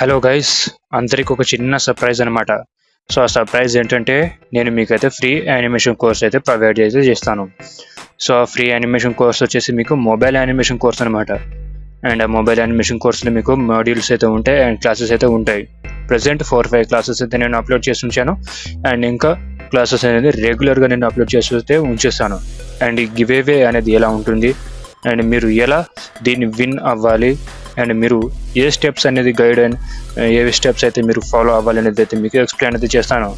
Hello guys, అందరికి ఒక చిన్న సర్ప్రైజ్ అనమాట. సో ఆ సర్ప్రైజ్ ఏంటంటే నేను మీకైతే ఫ్రీ యానిమేషన్ కోర్స్ అయితే ప్రొవైడ్ అయితే చేస్తాను. సో ఆ ఫ్రీ యానిమేషన్ కోర్స్ వచ్చేసి మీకు మొబైల్ యానిమేషన్ కోర్స్ అనమాట. అండ్ ఆ మొబైల్ యానిమేషన్ కోర్స్లో మీకు మాడ్యూల్స్ అయితే ఉంటాయి అండ్ క్లాసెస్ అయితే ఉంటాయి. ప్రజెంట్ 4-5 క్లాసెస్ అయితే నేను అప్లోడ్ చేసి ఉంచాను. అండ్ ఇంకా క్లాసెస్ అనేది రెగ్యులర్గా నేను అప్లోడ్ చేసి అయితే ఉంచేస్తాను. అండ్ ఈ గివ్ అవే అనేది ఎలా ఉంటుంది అండ్ మీరు ఎలా దీన్ని విన్ అవ్వాలి అండ్ మీరు ఏ స్టెప్స్ అనేది గైడ్ అండ్ ఏ స్టెప్స్ అయితే మీరు ఫాలో అవ్వాలి అనేది అయితే మీకు ఎక్స్ప్లెయిన్ అయితే చేస్తాను.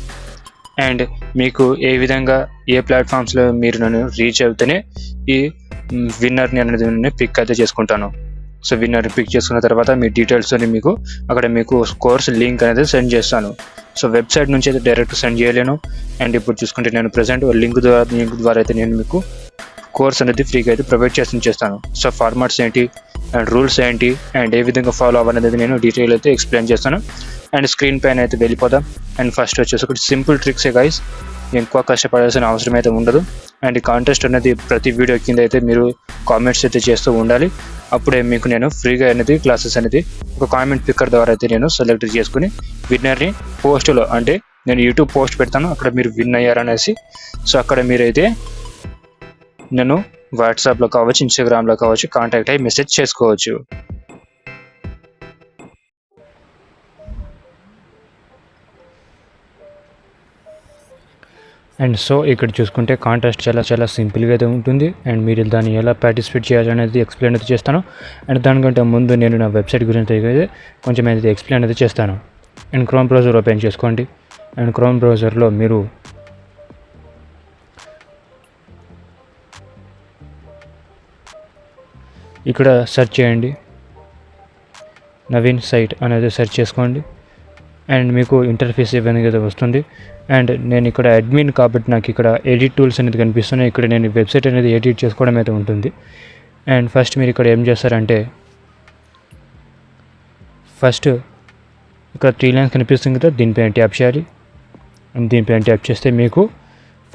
అండ్ మీకు ఏ విధంగా ఏ ప్లాట్ఫామ్స్లో మీరు నన్ను రీచ్ అవుతేనే ఈ విన్నర్ని అనేది నేను పిక్ అయితే చేసుకుంటాను. సో విన్నర్ని పిక్ చేసుకున్న తర్వాత మీ డీటెయిల్స్ మీకు అక్కడ మీకు కోర్స్ లింక్ అనేది సెండ్ చేస్తాను. సో వెబ్సైట్ నుంచి అయితే డైరెక్ట్ సెండ్ చేయలేను. అండ్ ఇప్పుడు చూసుకుంటే నేను ప్రజెంట్ లింక్ ద్వారా అయితే నేను మీకు కోర్స్ అనేది ఫ్రీగా అయితే ప్రొవైడ్ చేస్తాను. సో ఫార్మాట్స్ ఏంటి అండ్ రూల్స్ ఏంటి అండ్ ఏ విధంగా ఫాలో అవ్వాలనేది నేను డీటెయిల్ అయితే ఎక్స్ప్లెయిన్ చేస్తాను. అండ్ స్క్రీన్ పైన అయితే వెళ్ళిపోదాం. అండ్ ఫస్ట్ వచ్చేసి ఒకటి సింపుల్ ట్రిక్సే గైస్, ఎక్కువ కష్టపడాల్సిన అవసరం అయితే ఉండదు. అండ్ ఈ కాంటెస్ట్ అనేది ప్రతి వీడియో కింద అయితే మీరు కామెంట్స్ అయితే చేస్తూ ఉండాలి. అప్పుడే మీకు నేను ఫ్రీగా అనేది క్లాసెస్ అనేది ఒక కామెంట్ పిక్కర్ ద్వారా అయితే నేను సెలెక్ట్ చేసుకుని విన్నర్ని పోస్ట్లో అంటే నేను యూట్యూబ్ పోస్ట్ పెడతాను, అక్కడ మీరు విన్ అయ్యారనేసి. సో అక్కడ మీరైతే నేను వాట్సాప్లో కావచ్చు, ఇన్స్టాగ్రామ్లో కావచ్చు కాంటాక్ట్ అయ్యి మెసేజ్ చేసుకోవచ్చు. అండ్ సో ఇక్కడ చూసుకుంటే కాంటెస్ట్ చాలా సింపుల్గా అయితే ఉంటుంది. అండ్ మీరు దాన్ని ఎలా పార్టిసిపేట్ చేయాలనేది ఎక్స్ప్లెయిన్ అయితే చేస్తాను. అండ్ దానికంటే ముందు నేను నా వెబ్సైట్ గురించి అయితే కొంచెం అయితే ఎక్స్ప్లెయిన్ అయితే చేస్తాను. అండ్ క్రోమ్ బ్రౌజర్ ఓపెన్ చేసుకోండి. అండ్ క్రోమ్ బ్రౌజర్లో మీరు ఇక్కడ సెర్చ్ చేయండి, నవీన్ సైట్ అనేది సెర్చ్ చేసుకోండి. అండ్ మీకు ఇంటర్ఫేస్ ఇవన్నీ వస్తుంది. అండ్ నేను ఇక్కడ అడ్మిన్ కాబట్టి నాకు ఇక్కడ ఎడిట్ టూల్స్ అనేది కనిపిస్తున్నాయి. ఇక్కడ నేను వెబ్సైట్ అనేది ఎడిట్ చేసుకోవడం అయితే ఉంటుంది. అండ్ ఫస్ట్ మీరు ఇక్కడ ఏం చేస్తారంటే ఫస్ట్ ఇక్కడ 3 లైన్స్ కనిపిస్తుంది కదా, దీనిపైన ట్యాప్ చేయాలి. అండ్ దీనిపైన ట్యాప్ చేస్తే మీకు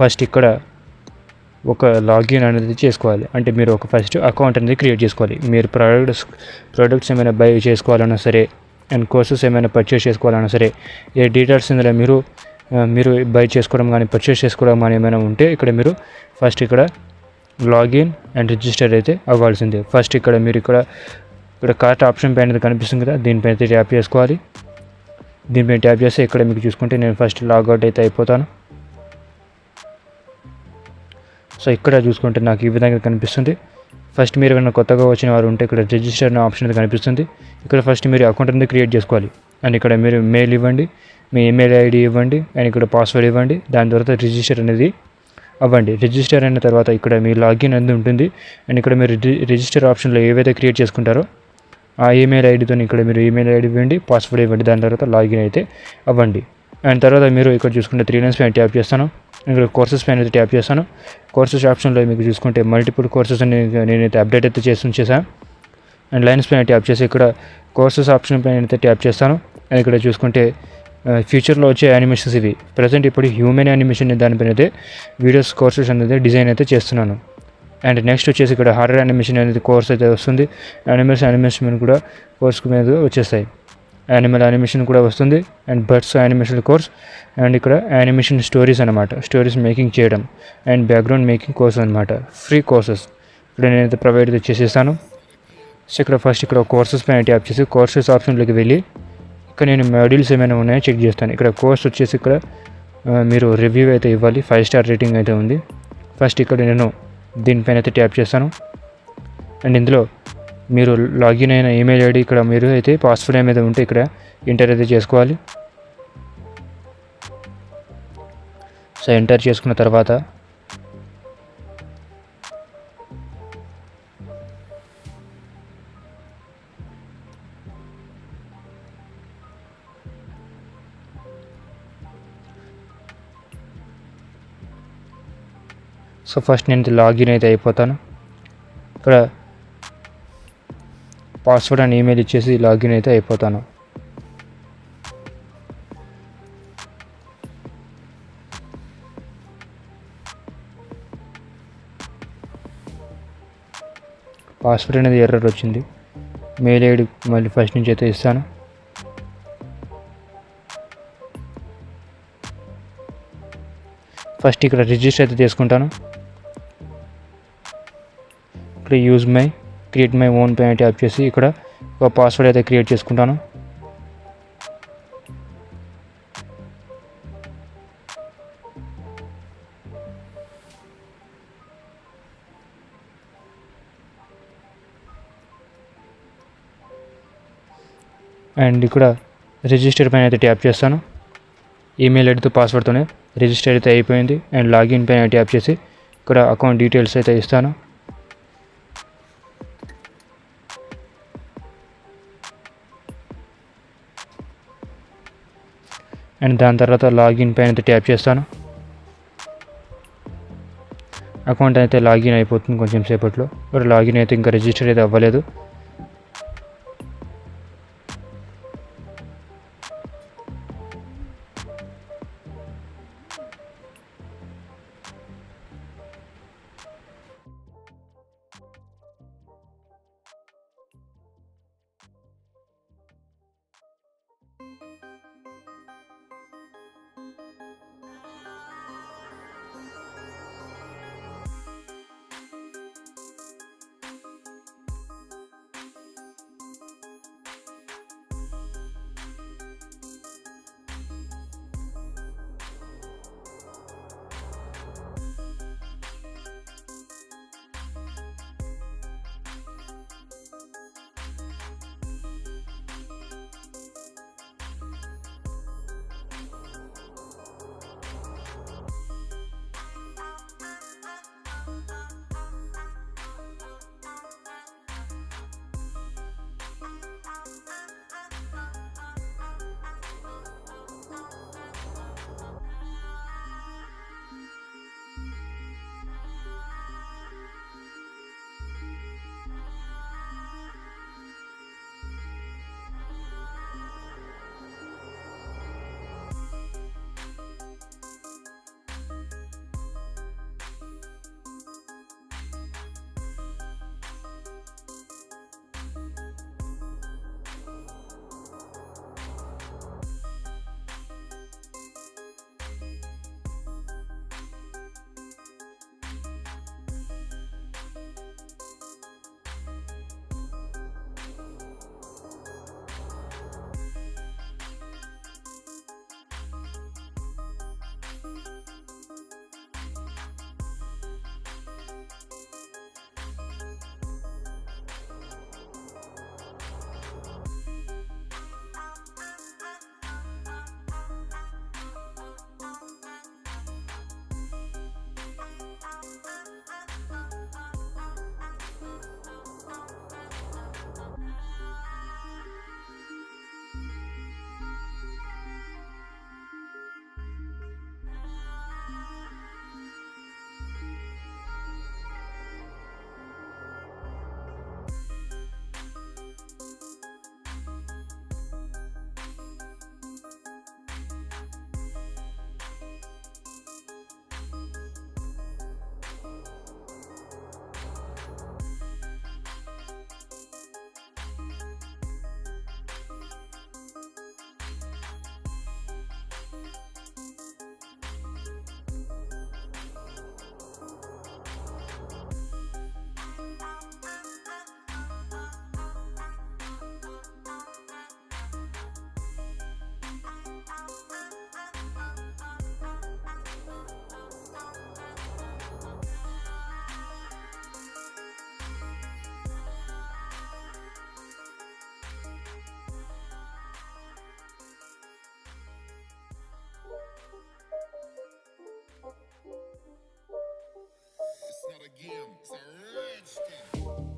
ఫస్ట్ ఇక్కడ ఒక లాగిన్ అనేది చేసుకోవాలి. అంటే మీరు ఒక ఫస్ట్ అకౌంట్ అనేది క్రియేట్ చేసుకోవాలి. మీరు ప్రోడక్ట్స్ ఏమైనా బై చేసుకోవాలన్నా సరే అండ్ కోర్సెస్ ఏమైనా పర్చేస్ చేసుకోవాలన్నా సరే ఏ డీటెయిల్స్ ఇందులో మీరు బై చేసుకోవడం కానీ పర్చేస్ చేసుకోవడం కానీ ఏమైనా ఉంటే ఇక్కడ మీరు ఫస్ట్ ఇక్కడ లాగిన్ అండ్ రిజిస్టర్ అయితే అవ్వాల్సిందే. ఫస్ట్ ఇక్కడ మీరు ఇక్కడ కార్ట్ ఆప్షన్ పైన కనిపిస్తుంది కదా, దీనిపైన అయితే ట్యాప్ చేసుకోవాలి. దీనిపైన ట్యాప్ చేస్తే ఇక్కడ మీకు చూసుకుంటే నేను ఫస్ట్ లాగౌట్ అయితే అయిపోతాను. సో ఇక్కడ చూసుకుంటే నాకు ఈ విధంగా కనిపిస్తుంది. ఫస్ట్ మీరు ఏమైనా కొత్తగా వచ్చిన వారు ఉంటే ఇక్కడ రిజిస్టర్ అనే ఆప్షన్ అయితే కనిపిస్తుంది. ఇక్కడ ఫస్ట్ మీరు అకౌంట్ అనేది క్రియేట్ చేసుకోవాలి. అండ్ ఇక్కడ మీరు మెయిల్ ఇవ్వండి, మీ ఈమెయిల్ ఐడి ఇవ్వండి అండ్ ఇక్కడ పాస్వర్డ్ ఇవ్వండి. దాని తర్వాత రిజిస్టర్ అనేది అవ్వండి. రిజిస్టర్ అయిన తర్వాత ఇక్కడ మీ లాగిన్ అనేది ఉంటుంది. అండ్ ఇక్కడ మీరు రిజిస్టర్ ఆప్షన్లో ఏవైతే క్రియేట్ చేసుకుంటారో ఆ ఈమెయిల్ ఐడితో ఇక్కడ మీరు ఈమెయిల్ ఐడి ఇవ్వండి, పాస్వర్డ్ ఇవ్వండి. దాని తర్వాత లాగిన్ అయితే అవ్వండి. అండ్ తర్వాత మీరు ఇక్కడ చూసుకుంటే 3 లైన్స్ పైన ట్యాప్ చేస్తాను. ఇక్కడ కోర్సెస్ పైన అయితే ట్యాప్ చేస్తాను. కోర్సెస్ ఆప్షన్లో మీకు చూసుకుంటే మల్టిపుల్ కోర్సెస్ అని నేనైతే అప్డేట్ అయితే చేసాను. అండ్ లైన్స్ పైన ట్యాప్ చేసి ఇక్కడ కోర్సెస్ ఆప్షన్ పైన అయితే ట్యాప్ చేస్తాను. అండ్ ఇక్కడ చూసుకుంటే ఫ్యూచర్లో వచ్చే యానిమేషన్స్ ఇవి. ప్రజెంట్ ఇప్పుడు హ్యూమన్ యానిమేషన్ దానిపైన అయితే వీడియోస్ కోర్సెస్ అనేది డిజైన్ అయితే చేస్తున్నాను. అండ్ నెక్స్ట్ వచ్చేసి ఇక్కడ హారర్ యానిమేషన్ అనేది కోర్స్ అయితే వస్తుంది. యానిమేషన్ కూడా కోర్స్ మీద వచ్చేస్తాయి. యానిమల్ యానిమేషన్ కూడా వస్తుంది and birds animation course. And ఇక్కడ యానిమేషన్ స్టోరీస్ అనమాట, స్టోరీస్ మేకింగ్ చేయడం అండ్ బ్యాక్గ్రౌండ్ మేకింగ్ కోర్స్ అనమాట, ఫ్రీ కోర్సెస్ ఇక్కడ నేనైతే ప్రొవైడ్ చేసేస్తాను. సో ఇక్కడ ఫస్ట్ ఇక్కడ కోర్సెస్ పైన ట్యాప్ చేసి కోర్సెస్ ఆప్షన్లోకి వెళ్ళి ఇక్కడ నేను మాడ్యూల్స్ ఏమైనా ఉన్నాయో చెక్ చేస్తాను. ఇక్కడ కోర్స్ వచ్చేసి ఇక్కడ మీరు రివ్యూ అయితే ఇవ్వాలి, 5 స్టార్ రేటింగ్ అయితే ఉంది. ఫస్ట్ ఇక్కడ నేను దీనిపైన అయితే ట్యాప్ చేస్తాను. అండ్ ఇందులో మీరు లాగిన్ అయిన ఈమెయిల్ ఐడి ఇక్కడ మీరు అయితే పాస్వర్డ్ ఏమైతే ఉంటే ఇక్కడ ఎంటర్ అయితే చేసుకోవాలి. సో ఎంటర్ చేసుకున్న తర్వాత ఫస్ట్ నేను లాగిన్ అయితే అయిపోతాను. ఇక్కడ పాస్వర్డ్ అండ్ ఈమెయిల్ ఇచ్చేసి లాగిన్ అయితే అయిపోతాను. పాస్వర్డ్ అనేది ఎర్రర్ వచ్చింది. మెయిల్ ఐడి మళ్ళీ ఫస్ట్ నుంచి అయితే ఇస్తాను. ఫస్ట్ ఇక్కడ రిజిస్టర్ అయితే చేసుకుంటాను. ఇక్కడ use my create my own పైన ట్యాప్ చేసి ఇక్కడ ఒక పాస్వర్డ్ అయితే క్రియేట్ చేసుకుంటాను. అండ్ ఇక్కడ రిజిస్టర్ పైన అయితే ట్యాప్ చేస్తాను. ఈమెయిల్ ఐడితో పాస్వర్డ్తోనే రిజిస్టర్ అయితే అయిపోయింది. అండ్ లాగిన్ పైన ట్యాప్ చేసి ఇక్కడ అకౌంట్ డీటెయిల్స్ అయితే ఇస్తాను. అండ్ దాని తర్వాత లాగిన్ పైన అయితే ట్యాప్ చేస్తాను. అకౌంట్ అయితే లాగిన్ అయిపోతుంది కొంచెం సేపట్లో. ఇక్కడ లాగిన్ అయితే ఇంకా రిజిస్టర్ అయితే అవ్వలేదు. game. It's a rich thing.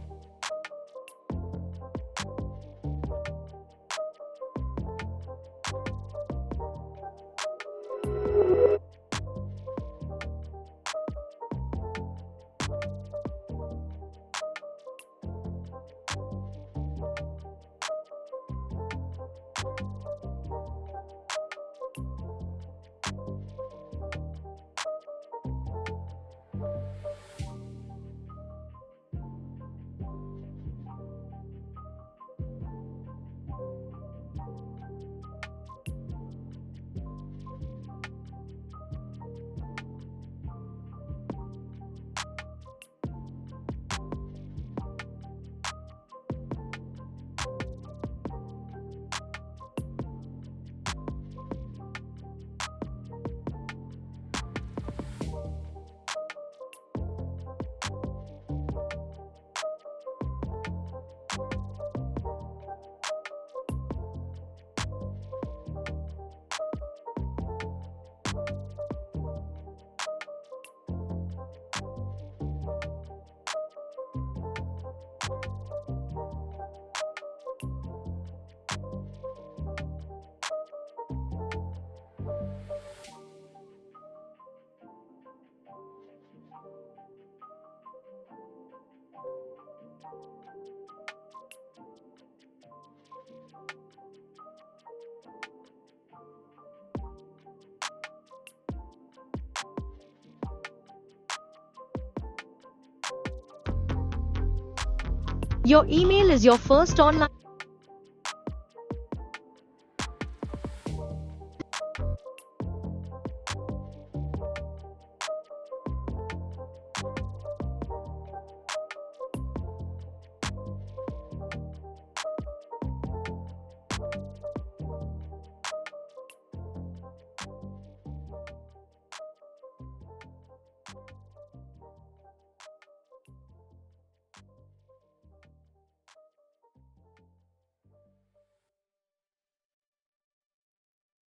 Your email is your first online